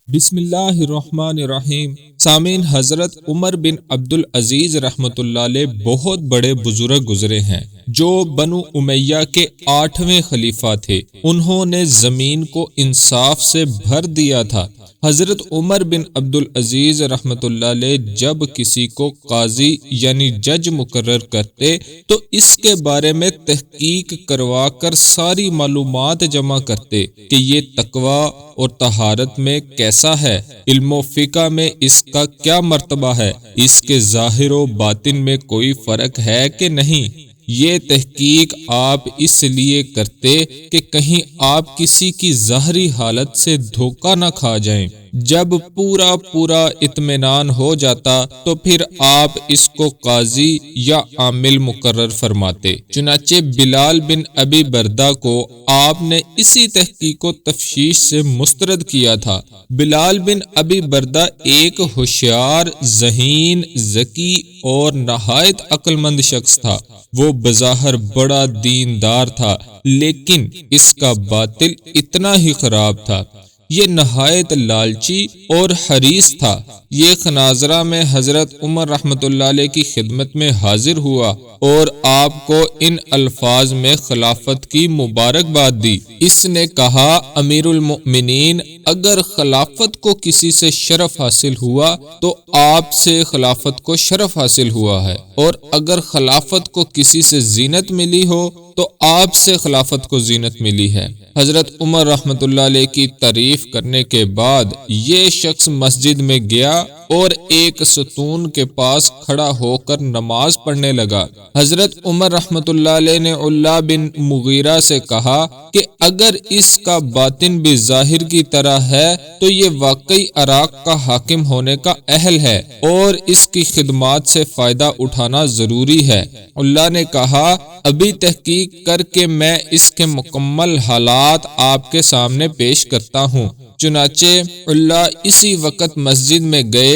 بسم اللہ الرحمن الرحیم۔ سامعین، حضرت عمر بن عبدالعزیز رحمۃ اللہ علیہ بہت بڑے بزرگ گزرے ہیں جو بنو امیہ کے 8ویں خلیفہ تھے۔ انہوں نے زمین کو انصاف سے بھر دیا تھا۔ حضرت عمر بن عبدالعزیز رحمۃ اللہ علیہ جب کسی کو قاضی یعنی جج مقرر کرتے تو اس کے بارے میں تحقیق کروا کر ساری معلومات جمع کرتے کہ یہ تقوی اور طہارت میں کیسا ہے، علم و فقہ میں اس کا کیا مرتبہ ہے، اس کے ظاہر و باطن میں کوئی فرق ہے کہ نہیں۔ یہ تحقیق آپ اس لیے کرتے کہ کہیں آپ کسی کی ظاہری حالت سے دھوکہ نہ کھا جائیں۔ جب پورا اطمینان ہو جاتا تو پھر آپ اس کو قاضی یا عامل مقرر فرماتے۔ چنانچہ بلال بن ابی بردہ کو آپ نے اسی تحقیق و تفتیش سے مسترد کیا تھا۔ بلال بن ابی بردہ ایک ہوشیار، ذہین، ذکی اور نہایت عقل مند شخص تھا۔ وہ بظاہر بڑا دیندار تھا، لیکن اس کا باطن اتنا ہی خراب تھا۔ یہ نہایت لالچی اور حریص تھا۔ یہ خناظرہ میں حضرت عمر رحمۃ اللہ علیہ کی خدمت میں حاضر ہوا اور آپ کو ان الفاظ میں خلافت کی مبارکباد دی۔ اس نے کہا، امیر المؤمنین، اگر خلافت کو کسی سے شرف حاصل ہوا تو آپ سے خلافت کو شرف حاصل ہوا ہے، اور اگر خلافت کو کسی سے زینت ملی ہو تو آپ سے خلافت کو زینت ملی ہے۔ حضرت عمر رحمۃ اللہ علیہ کی تعریف کرنے کے بعد یہ شخص مسجد میں گیا اور ایک ستون کے پاس کھڑا ہو کر نماز پڑھنے لگا۔ حضرت عمر رحمۃ اللہ علیہ نے علا بن مغیرہ سے کہا کہ اگر اس کا باطن بھی ظاہر کی طرح ہے تو یہ واقعی عراق کا حاکم ہونے کا اہل ہے اور اس کی خدمات سے فائدہ اٹھانا ضروری ہے۔ علا نے کہا، ابھی تحقیق کر کے میں اس کے مکمل حالات آپ کے سامنے پیش کرتا ہوں۔ چنانچہ علا اسی وقت مسجد میں گئے،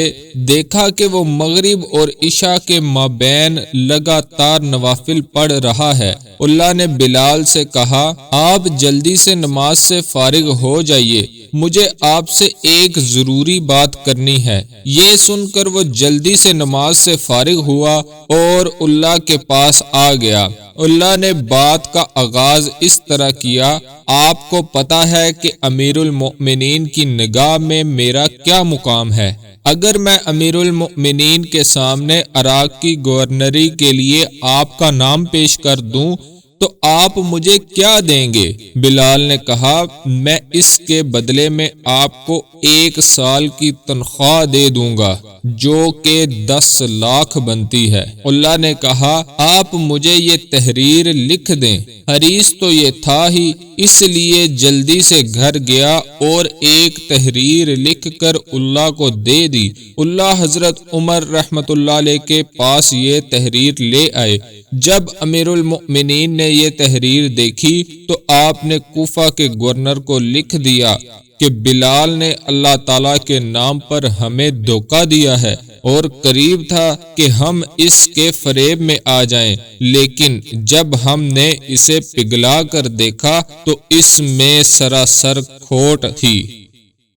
دیکھا کہ وہ مغرب اور عشاء کے مابین لگاتار نوافل پڑھ رہا ہے۔ علا نے بلال سے کہا، آپ جلدی سے نماز سے فارغ ہو جائیے، مجھے آپ سے ایک ضروری بات کرنی ہے۔ یہ سن کر وہ جلدی سے نماز سے فارغ ہوا اور علا کے پاس آ گیا۔ علا نے بات کا آغاز اس طرح کیا، آپ کو پتہ ہے کہ امیر المؤمنین کی نگاہ میں میرا کیا مقام ہے؟ اگر میں امیر المؤمنین کے سامنے عراق کی گورنری کے لیے آپ کا نام پیش کر دوں تو آپ مجھے کیا دیں گے؟ بلال نے کہا، میں اس کے بدلے میں آپ کو 1 سال کی تنخواہ دے دوں گا، جو کہ 10 لاکھ بنتی ہے۔ علا نے کہا، آپ مجھے یہ تحریر لکھ دیں۔ حریص تو یہ تھا ہی، اس لیے جلدی سے گھر گیا اور ایک تحریر لکھ کر علا کو دے دی۔ علا حضرت عمر رحمۃ اللہ علیہ کے پاس یہ تحریر لے آئے۔ جب امیر المؤمنین نے یہ تحریر دیکھی تو آپ نے کوفہ کے گورنر کو لکھ دیا کہ بلال نے اللہ تعالیٰ کے نام پر ہمیں دھوکہ دیا ہے اور قریب تھا کہ ہم اس کے فریب میں آ جائیں، لیکن جب ہم نے اسے پگھلا کر دیکھا تو اس میں سراسر کھوٹ تھی۔